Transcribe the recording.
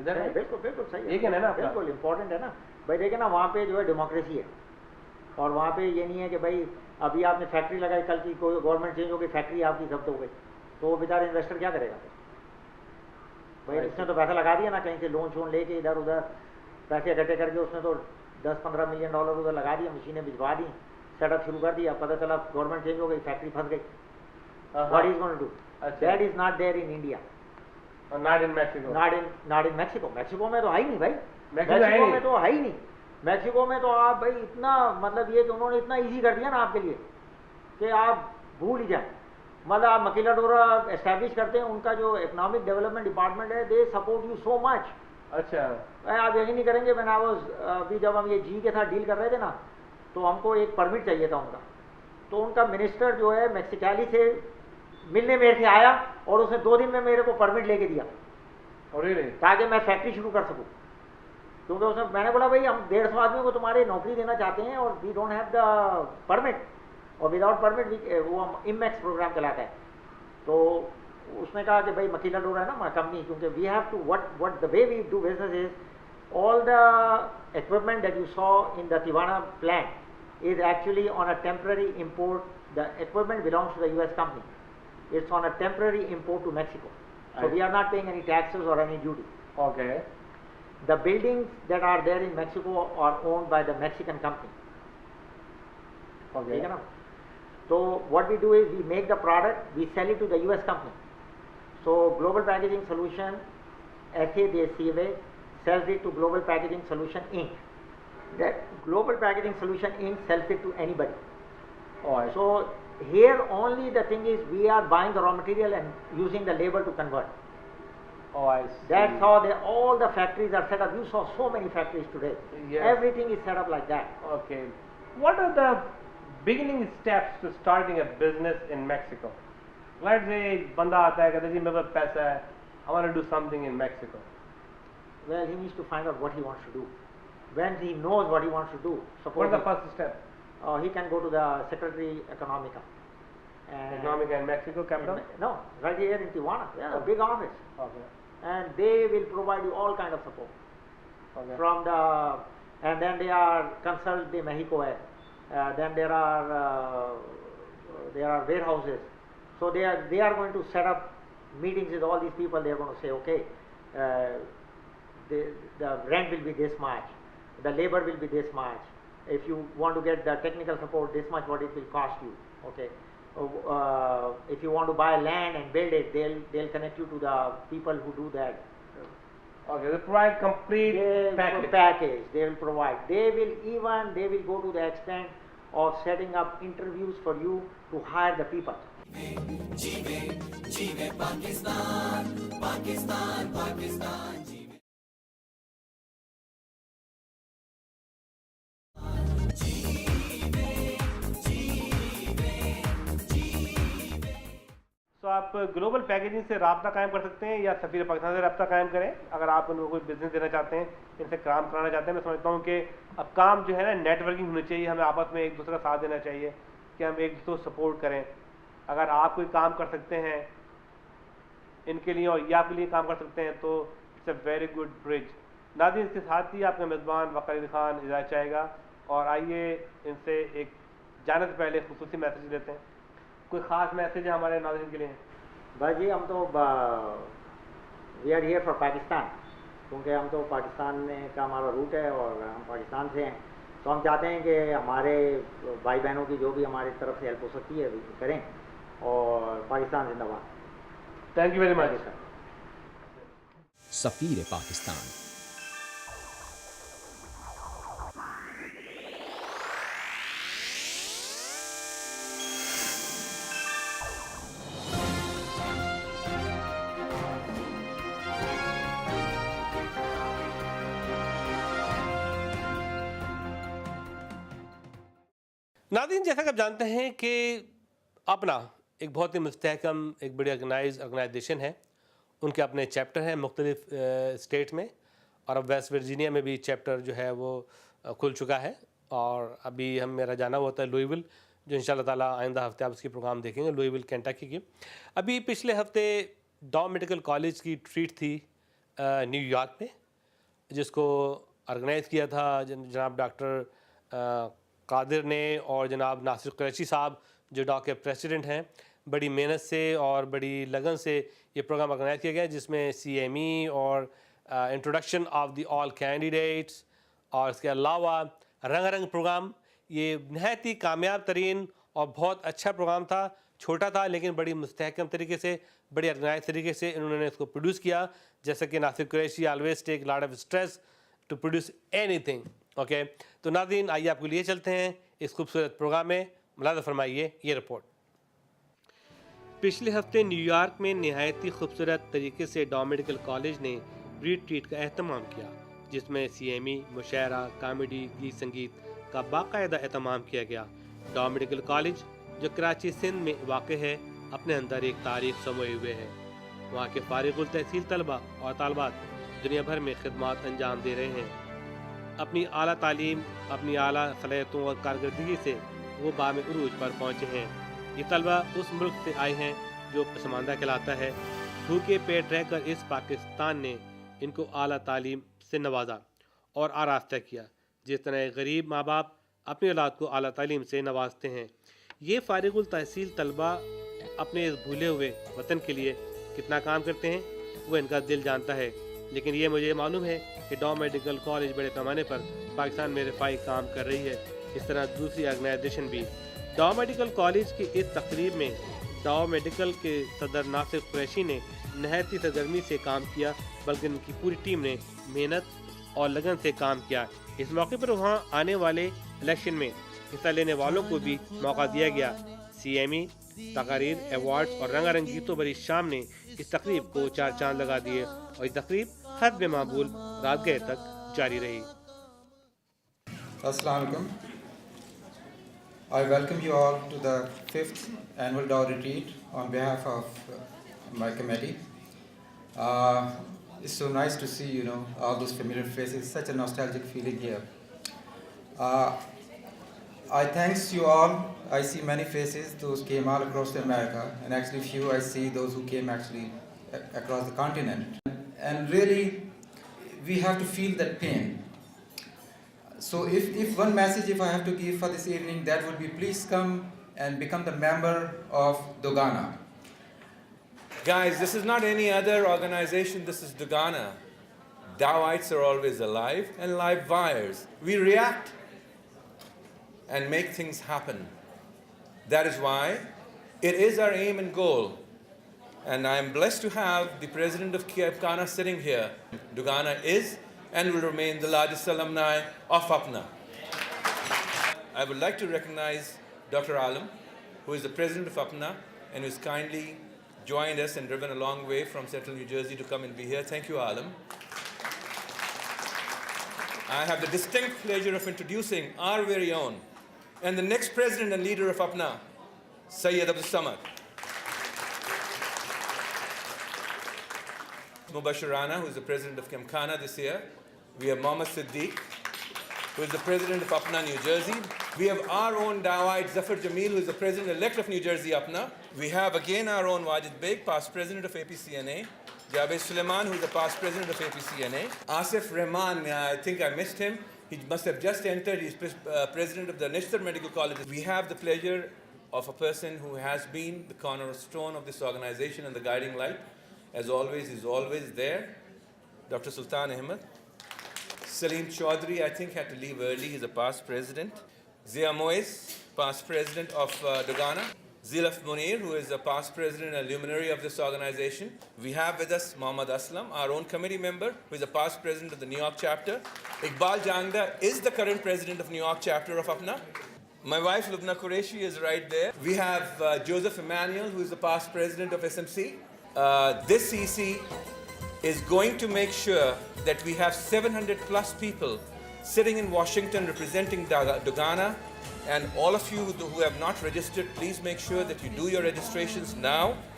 बिल्कुल बिल्कुल सही है, ये कहना है ना, बिल्कुल इम्पोर्टेंट है ना भाई। देखे ना वहाँ पे जो है डेमोक्रेसी है, और वहाँ पे ये नहीं है कि भाई अभी आपने फैक्ट्री लगाई, कल की कोई गवर्नमेंट चेंज हो गई, फैक्ट्री आपकी जब्त हो गई, तो वो बेचारा इन्वेस्टर क्या करेगा भाई? उसने तो पैसा लगा दिया ना, कहीं से लोन शोन लेके इधर उधर पैसे इकट्ठे करके उसने तो 10-15 मिलियन डॉलर उधर लगा दिया, मशीनें भिजवा दी, सेटअप शुरू कर दिया, पता चला गवर्नमेंट चेंज हो गई, फैक्ट्री फंस गई। What is going to do? That is not there in India, not in Mexico. Not in Mexico. Mexico में तो है ही नहीं भाई, मैक्सिको मैक्सिको में तो है ही नहीं। मैक्सिको में तो आप भाई इतना, मतलब ये कि उन्होंने इतना इजी कर दिया ना आपके लिए कि आप भूल ही जाए। मतलब आप मकीलाडोरा एस्टैब्लिश करते हैं, उनका जो इकोनॉमिक डेवलपमेंट डिपार्टमेंट है, they support you so much. अच्छा, आप यकीन नहीं करेंगे, मैंने अभी जब हम ये जी के साथ डील कर रहे थे ना, तो हमको एक परमिट चाहिए था उनका, तो उनका मिनिस्टर जो है मैक्सिकाली से मिलने मेरे से आया और उसने 2 दिन में मेरे को परमिट लेके दिया, ताकि मैं फैक्ट्री शुरू कर सकूँ। क्योंकि उसने, मैंने बोला भाई हम 150 आदमियों को तुम्हारी नौकरी देना चाहते हैं और we don't have the permit, और विदाउट परमिट वो हम इमैक्स प्रोग्राम चलाता है। तो उसने कहा कि भाई मकीलाडोरा है ना हमारी कंपनी, क्योंकि we have to what the way we do business is all the equipment that you saw in the Tijuana plant is actually on a temporary import, the equipment belongs to the US company, it's on a temporary import to Mexico. So we are not paying any taxes or any duty. Okay. The buildings that are there in Mexico are owned by the Mexican company. Okay. So what we do is we make the product, we sell it to the US company. So Global Packaging Solution, SADCA, sells it to Global Packaging Solution Inc. That Global Packaging Solution Inc. sells it to anybody. Oh, so here only the thing is we are buying the raw material and using the labor to convert. Oh, I see. That's how all the factories are set up. You saw so many factories today. Yes. Everything is set up like that. Okay. What are the beginning steps to starting a business in Mexico? Let's say बंदा आता है, कहता है जी मेरे पास पैसा है, I want to do something in Mexico. Well, he needs to find out what he wants to do. When he knows what he wants to do, What is the first step? He can go to the Secretary Economica. Economica in Mexico capital? No, right here in Tijuana. Yeah, a big office. Okay. And they will provide you all kind of support. Okay. From the, and then they are Consult de Mexico hai. Then there are warehouses. So they are going to set up meetings with all these people. They are going to say, okay, the rent will be this much, the labor will be this much. If you want to get the technical support, this much what it will cost you. Okay. If you want to buy land and build it, they'll connect you to the people who do that. Okay, they provide complete package. They will provide. They will go to the extent of setting up interviews for you to hire the people. Pakistan, Pakistan, Pakistan. तो आप global packaging से राब्ता कायम कर सकते हैं या सफीर पाकिस्तान से राब्ता कायम करें अगर आप उनको कोई बिजनेस देना चाहते हैं, इनसे काम कराना चाहते हैं। मैं समझता हूँ कि अब काम जो है ना नेटवर्किंग होनी चाहिए, हमें आपस में एक दूसरे का साथ देना चाहिए कि हम एक दूसरे को सपोर्ट करें। अगर आप कोई काम कर सकते हैं इनके लिए और ये आपके लिए काम कर सकते हैं तो it's a very good bridge. नाज़रीन, इसके साथ ही आपका मेज़बान वक़ार अली खान इजाज़त चाहेगा और आइए इनसे एक जाने से पहले खुसूसी मैसेज देते हैं। कोई ख़ास मैसेज है हमारे नाज़रीन के लिए? बस जी, हम तो we are here for Pakistan, क्योंकि हम तो पाकिस्तान में का हमारा रूट है और हम पाकिस्तान से हैं, तो हम चाहते हैं कि हमारे भाई बहनों की जो भी हमारी तरफ से हेल्प हो सकती है करें, और पाकिस्तान जिंदाबाद। Thank you very much. सफीर पाकिस्तान। नाज़रीन, जैसा कि आप जानते हैं कि अपना एक बहुत ही मुस्तहकम एक बड़ी ऑर्गेनाइजेशन है, उनके अपने चैप्टर हैं मुख्तलिफ स्टेट में, और अब वेस्ट वर्जीनिया में भी चैप्टर जो है वो खुल चुका है। और अभी मेरा जाना हुआ था लुइविल, जो इंशाल्लाह ताला आइंदा हफ्ते आप उसकी प्रोग्राम देखेंगे, लुइविल केंटकी की। अभी पिछले हफ्ते डॉ मेडिकल कॉलेज की ट्रीट थी न्यूयॉर्क में, जिसको ऑर्गेनाइज़ किया था जनाब डॉक्टर कादिर ने और जनाब नासिर कुरैशी साहब जो डॉ के प्रेसिडेंट हैं। बड़ी मेहनत से और बड़ी लगन से ये प्रोग्राम ऑर्गेनाइज़ किया गया, जिसमें CME और introduction of the all candidates और इसके अलावा रंगारंग प्रोग्राम। ये नहायत ही कामयाब तरीन और बहुत अच्छा प्रोग्राम था। छोटा था लेकिन बड़ी मुस्तहकम तरीके से, बड़ी ऑर्गेनाइज तरीके से इन्होंने इसको प्रोड्यूस किया। जैसा कि Nasir Qureshi always take lot of stress to produce anything. Okay, तो नाज़रीन आइए आपको लिए चलते हैं इस खूबसूरत प्रोग्राम में। मुलाज़ा फरमाइए ये रिपोर्ट। पिछले हफ्ते न्यूयॉर्क में नहायत ही खूबसूरत तरीके से डॉ मेडिकल कॉलेज ने रिट्रीट का एहतमाम किया, जिसमें CME, मुशायरा, कॉमेडी, गीत संगीत का बाकायदा एहतमाम किया गया। डॉ मेडिकल कॉलेज जो कराची सिंध में वाक़ है, अपने अंदर एक तारीख समोए हुए है। वहाँ के फारिगुल तहसील तलबा और तालबात दुनिया भर में खिदमात अंजाम दे रहे हैं। अपनी आला तालीम, अपनी आला सलाहियतों और कारकर्दगी से वो बाम उरूज पर पहुँचे हैं। ये तलबा उस मुल्क से आए हैं जो पसमानदा कहलाता है। भूखे पेट रहकर इस पाकिस्तान ने इनको आला तालीम से नवाजा और आरास्ता किया, जिस तरह गरीब माँ बाप अपनी औलाद को आला तालीम से नवाजते हैं। ये फारिगुल तहसील तलबा अपने इस भूले हुए वतन के लिए कितना काम करते हैं वो इनका दिल जानता है। लेकिन ये मुझे मालूम है कि डॉ मेडिकल कॉलेज बड़े पैमाने पर पाकिस्तान में रफाई काम कर रही है। इस तरह दूसरी ऑर्गेनाइजेशन भी। डॉ मेडिकल कॉलेज की इस तकरीब में डॉ मेडिकल के सदर नासिर कुरैशी ने नहायती सरगर्मी से काम किया, बल्कि उनकी पूरी टीम ने मेहनत और लगन से काम किया। इस मौके पर वहाँ आने वाले इलेक्शन में हिस्सा लेने वालों को भी मौका दिया गया। CME, तकारीर, अवार्ड्स और रंगारंग गीतों भरी शाम ने इस तकरीब को चार चांद लगा दिए और ये तकरीब हद मामूल रात गए तक जारी रही। Assalamu alaikum. I welcome you all to the 5th annual Dow retreat on behalf of my committee. It's so nice to see, all those familiar faces, such a nostalgic feeling here. I thanks you all. I see many faces, those came all across America, and actually few I see those who came actually across the continent. And really, we have to feel that pain. So if one message if I have to give for this evening, that would be please come and become the member of Dogana. Guys, this is not any other organization, this is Dogana. Dawites are always alive and live wires. We react and make things happen. That is why it is our aim and goal. And I am blessed to have the president of Kiyabkhana sitting here. Dogana is and will remain the largest alumni of APNA. I would like to recognize Dr. Alam, who is the president of APNA and who has kindly joined us and driven a long way from central New Jersey to come and be here. Thank you, Alam. I have the distinct pleasure of introducing our very own and the next president and leader of APNA, Sayyid Abdul Samad. Mubashir Rana, who is the president of Kiyabkhana this year. We have Mohammad Siddiq, who is the president of APNA, New Jersey. We have our own Dawite Zafar Jamil, who is the president-elect of New Jersey APNA. We have again our own Wajid Beg, past president of APCNA. Javed Suleiman, who is the past president of APCNA. Asif Rahman, I think I missed him. He must have just entered. He's president of the Nishtar Medical College. We have the pleasure of a person who has been the cornerstone of this organization and the guiding light. As always, is always there. Dr. Sultan Ahmed. Salim Chaudhry, I think, had to leave early. He's a past president. Zia Mois, past president of Dogana. Zilaf Munir, who is a past president and luminary of this organization. We have with us Muhammad Aslam, our own committee member, who is a past president of the New York chapter. Iqbal Jangda is the current president of New York chapter of APNA. My wife, Lubna Qureshi, is right there. We have Joseph Emmanuel, who is the past president of SMC. This CC is going to make sure that we have 700 plus people sitting in Washington representing Dogana. And all of you who have not registered, please make sure that you do your registrations now.